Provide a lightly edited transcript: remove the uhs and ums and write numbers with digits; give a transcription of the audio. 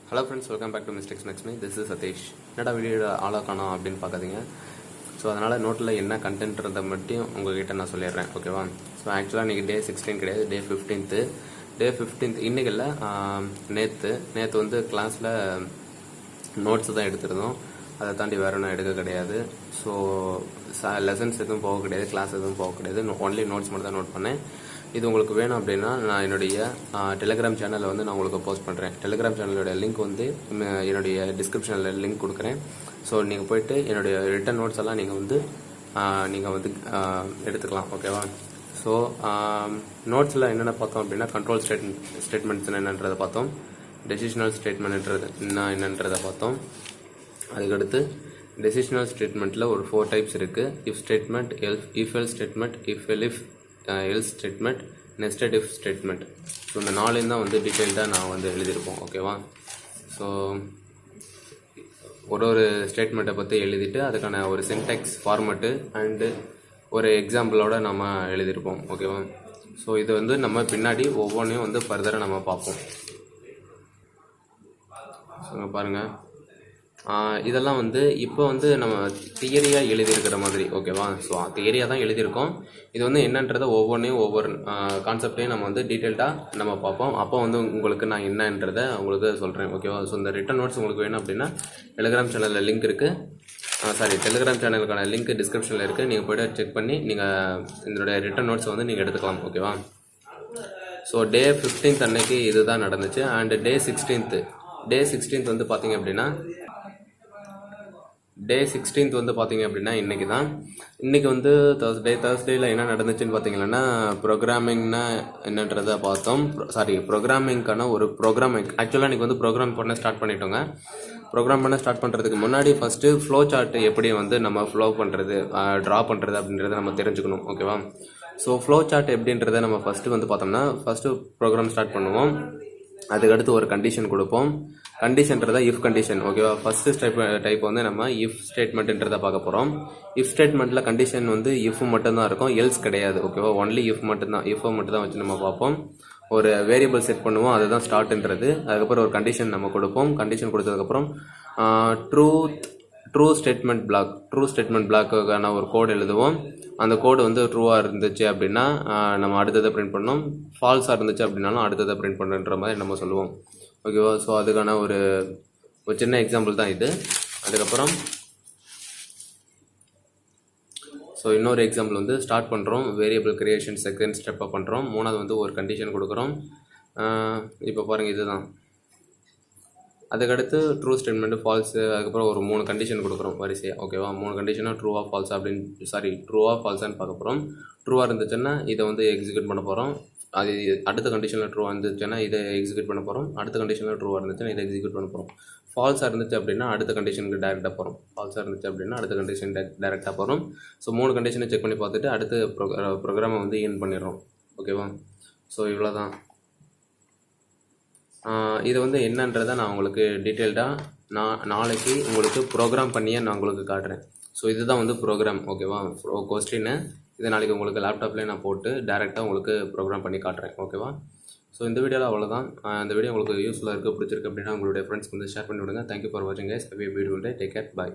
Hello friends, welcome back to Mistakes Makes Me. This is Satish. என்னடா video ஆளாக காணோம் அப்படின்னு பார்க்காதீங்க. ஸோ அதனால் நோட்டில் என்ன கண்டென்ட்றதை மட்டும் உங்கள்கிட்ட நான் சொல்லிடுறேன், ஓகேவா? ஸோ ஆக்சுவலாக இன்றைக்கி டே 16 கிடையாது, டே 15th. இன்றைக்கி இல்லை, நேற்று வந்து கிளாஸில் நோட்ஸ் தான் எடுத்திருந்தோம். அதை தாண்டி வேறு ஒன்றும் எடுக்க கிடையாது. ஸோ லெசன்ஸ் எதுவும் போக கிடையாது, கிளாஸ் எதுவும் போக கிடையாது. ஒன்லி நோட்ஸ் மட்டும் தான் நோட் பண்ணேன். இது உங்களுக்கு வேணும் அப்படின்னா நான் என்னுடைய டெலிகிராம் சேனலில் வந்து நான் உங்களுக்கு போஸ்ட் பண்ணுறேன். டெலிகிராம் சேனலோட லிங்க் வந்து என்னுடைய டிஸ்கிரிப்ஷனில் லிங்க் கொடுக்குறேன். ஸோ நீங்கள் போய்ட்டு என்னுடைய ரிட்டன் நோட்ஸ் எல்லாம் நீங்கள் வந்து எடுத்துக்கலாம், ஓகேவா? ஸோ நோட்ஸில் என்னென்ன பார்த்தோம் அப்படின்னா, கண்ட்ரோல் ஸ்டேட்மெண்ட்ஸ் என்னன்றதை பார்த்தோம், டெசிஷனல் ஸ்டேட்மெண்ட்ன்றது என்னன்றதை பார்த்தோம். அதுக்கடுத்து டெசிஷனல் ஸ்டேட்மெண்ட்டில் ஒரு 4 டைப்ஸ் இருக்குது. If statement, if else statement, if else statement, nested if statement. So இந்த 4 தான் வந்து டீட்டெயில்டாக நான் வந்து எழுதியிருப்போம், ஓகேவா? ஸோ ஒரு ஸ்டேட்மெண்ட்டை பற்றி எழுதிட்டு அதுக்கான ஒரு சின்டாக்ஸ் ஃபார்மெட்டு அண்டு ஒரு எக்ஸாம்பிளோட நம்ம எழுதியிருப்போம், ஓகேவா? ஸோ இது வந்து நம்ம பின்னாடி ஒவ்வொன்றையும் வந்து ஃபர்தராக நம்ம பார்ப்போம். ஸோ பாருங்கள், இதெல்லாம் வந்து இப்போ வந்து நம்ம தியரியாக எழுதியிருக்கிற மாதிரி, ஓகேவா? ஸோ தியரியாக தான் எழுதியிருக்கோம். இது வந்து என்னன்றதை ஒவ்வொன்றையும் ஒவ்வொரு கான்செப்டையும் நம்ம வந்து டீட்டெயில்டாக நம்ம பார்ப்போம். அப்போ வந்து உங்களுக்கு நான் என்னன்றதை உங்களுக்கு சொல்கிறேன், ஓகேவா? ஸோ இந்த ரிட்டன் நோட்ஸ் உங்களுக்கு வேணும் அப்படின்னா டெலிகிராம் சேனலில் லிங்க் இருக்குது. டெலிகிராம் சேனலுக்கான லிங்க் டிஸ்கிரிப்ஷனில் இருக்குது. நீங்கள் போய்ட்டு செக் பண்ணி நீங்கள் இதனுடைய ரிட்டன் நோட்ஸை வந்து நீங்கள் எடுத்துக்கலாம், ஓகேவா? ஸோ டே 15th அன்னைக்கு இது தான் நடந்துச்சு. அண்டு டே 16th வந்து பார்த்தீங்க அப்படின்னா இன்றைக்கி வந்து தேர்ஸ்டேயில் என்ன நடந்துச்சுன்னு பார்த்தீங்கன்னா, ப்ரோக்ராமிங்னா என்னன்றதை பார்த்தோம். ப்ரோக்ராமிங்கான ஒரு ஆக்சுவலாக இன்றைக்கி வந்து ப்ரோக்ராம் பண்ண ஸ்டார்ட் பண்ணிட்டோங்க. ப்ரோக்ராம் பண்ண ஸ்டார்ட் பண்ணுறதுக்கு முன்னாடி ஃபஸ்ட்டு ஃப்ளோ சார்ட் எப்படி வந்து நம்ம ஃப்ளோ பண்ணுறது, ட்ரா பண்ணுறது அப்படின்றத நம்ம தெரிஞ்சுக்கணும், ஓகேவா? ஸோ ஃப்ளோ சார்ட் எப்படின்றத நம்ம ஃபஸ்ட்டு வந்து பார்த்தோம்னா, ஃபஸ்ட்டு ப்ரோக்ராம் ஸ்டார்ட் பண்ணுவோம். அதுக்கடுத்து ஒரு கண்டிஷன் கொடுப்போம். கண்டிஷன்றதை இஃப் கண்டிஷன், ஓகேவா? ஃபஸ்ட்டு டைப் வந்து நம்ம இஃப் ஸ்டேட்மெண்ட்ன்றதை பார்க்க போகிறோம். இஃப் ஸ்டேட்மெண்ட்டில் கண்டிஷன் வந்து இஃப் மட்டும்தான் இருக்கும், எல்ஸ் கிடையாது, ஓகேவா? ஒன்லி இஃப் மட்டும்தான் வச்சு நம்ம பார்ப்போம். ஒரு வேரியபிள் செட் பண்ணுவோம், அதுதான் ஸ்டார்ட்ன்றது. அதுக்கப்புறம் ஒரு கண்டிஷன் நம்ம கொடுப்போம். கண்டிஷன் கொடுத்ததுக்கப்புறம் ட்ரூ ஸ்டேட்மெண்ட் பிளாக்குக்கான ஒரு கோடு எழுதுவோம். அந்த கோடு வந்து ட்ரூவாக இருந்துச்சு அப்படின்னா நம்ம அடுத்ததை பிரிண்ட் பண்ணோம், ஃபால்ஸாக இருந்துச்சு அப்படின்னாலும் அடுத்ததை பிரிண்ட் பண்ணுன்ற மாதிரி நம்ம சொல்லுவோம், ஓகேவா? ஸோ அதுக்கான ஒரு சின்ன எக்ஸாம்பிள் தான் இது. அதுக்கப்புறம் ஸோ இன்னொரு எக்ஸாம்பிள் வந்து ஸ்டார்ட் பண்ணுறோம், வேரியபிள் கிரியேஷன் செகண்ட் ஸ்டெப்பாக பண்ணுறோம். 3வது வந்து ஒரு கண்டிஷன் கொடுக்குறோம். இப்போ பாருங்கள், இதுதான். அதுக்கடுத்து ட்ரூ ஸ்டேட்மெண்ட்டு, ஃபால்ஸு, அதுக்கப்புறம் ஒரு 3 கண்டிஷன் கொடுக்குறோம் வரிசையாக, ஓகேவா? 3 கண்டிஷனாக ட்ரூவா ஃபால்ஸான்னு பார்க்க போகிறோம். ட்ரூவாக இருந்துச்சுன்னா இதை வந்து எக்ஸிக்யூட் பண்ண போகிறோம். அது அடுத்த கண்டிஷனில் ட்ரூவாக இருந்துச்சுன்னா இதை எக்ஸிக்யூட் பண்ண போகிறோம். அடுத்த கண்டிஷனில் ட்ரூவாக இருந்துச்சுன்னா இதை எக்ஸிக்யூட் பண்ண போகிறோம். ஃபால்ஸாக இருந்துச்சு அப்படின்னா அடுத்த கண்டிஷனுக்கு டேரெக்டாக போகிறோம். ஸோ 3 கண்டிஷனை செக் பண்ணி பார்த்துட்டு அடுத்து ப்ரோக்ராமை வந்து எண்ட் பண்ணிடுறோம், ஓகேவா? ஸோ இவ்வளோ தான். இது வந்து என்னன்றதை நான் உங்களுக்கு டீட்டெயில்டாக நாளைக்கு உங்களுக்கு ப்ரோக்ராம் பண்ணியே நான் உங்களுக்கு காட்டுறேன். ஸோ இதுதான் வந்து ப்ரோக்ராம், ஓகேவா? கொஸ்டின்னு இதை நாளைக்கு உங்களுக்கு லேப்டாப்லேயே நான் போட்டு டேரெக்டாக உங்களுக்கு ப்ரோக்ராம் பண்ணி காட்டுறேன், ஓகேவா? ஸோ இந்த வீடியோவில் அவ்வளோதான். இந்த வீடியோ உங்களுக்கு யூஸ்ஃபுல்லாக இருக்குது, பிடிச்சிருக்கு அப்படின்னா உங்களுடைய ஃப்ரெண்ட்ஸ்க்கு வந்து ஷேர் பண்ணி விடுங்க. தேங்க்யூ ஃபார் வாட்சிங் guys. Have a beautiful day. Take care. Bye.